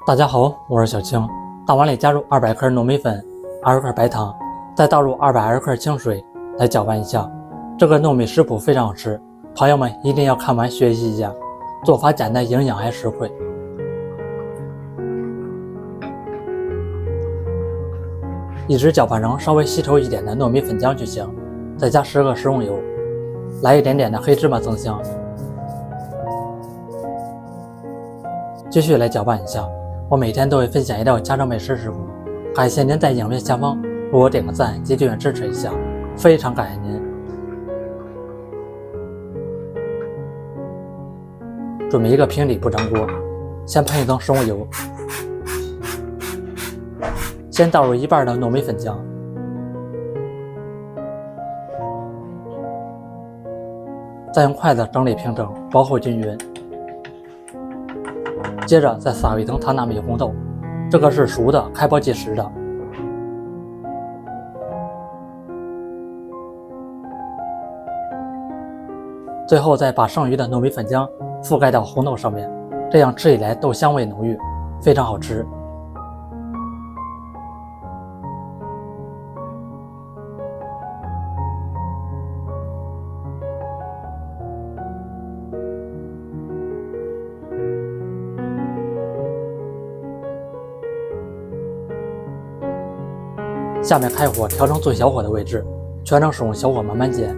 大家好，我是小青。大碗里加入200克糯米粉、20克白糖，再倒入220克清水，来搅拌一下。这个糯米食谱非常好吃，朋友们一定要看完学习一下，做法简单，营养还实惠。一直搅拌成稍微稀稠一点的糯米粉浆就行，再加10克食用油，来一点点的黑芝麻增香。继续来搅拌一下。我每天都会分享一道家常美食食谱，感谢您在影片下方为我点个赞及订阅支持一下，非常感谢您。准备一个平底不粘锅，先喷一层食用油，先倒入1半的糯米粉浆，再用筷子整理平整，包覆均匀。接着再撒入一层糖纳米红豆，这个是熟的，开泡即食的。最后再把剩余的糯米粉浆覆盖到红豆上面，这样吃起来豆香味浓郁，非常好吃。下面开火调成最小火的位置，全程使用小火慢慢煎。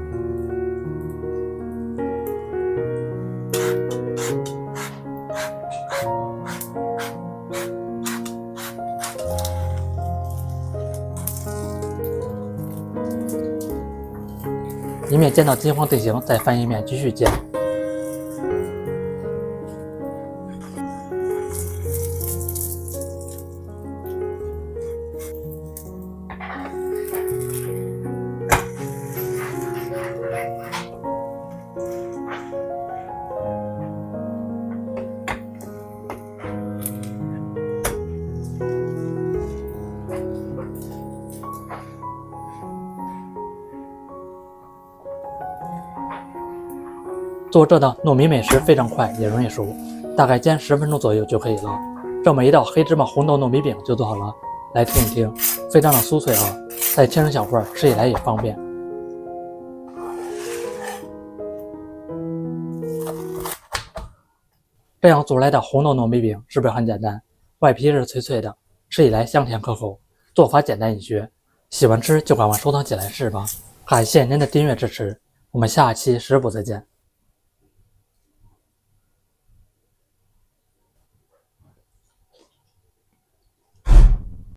一面煎到金黄定型，再翻一面继续煎。做这道糯米美食非常快也容易熟，大概煎10分钟左右就可以了。这么一道黑芝麻红豆糯米饼就做好了，来听一听，非常的酥脆啊，再切成小块，吃起来也方便。这样做出来的红豆糯米饼是不是很简单？外皮是脆脆的，吃起来香甜可口，做法简单易学，喜欢吃就赶快收藏起来试吧。感谢您的订阅支持，我们下期食谱再见。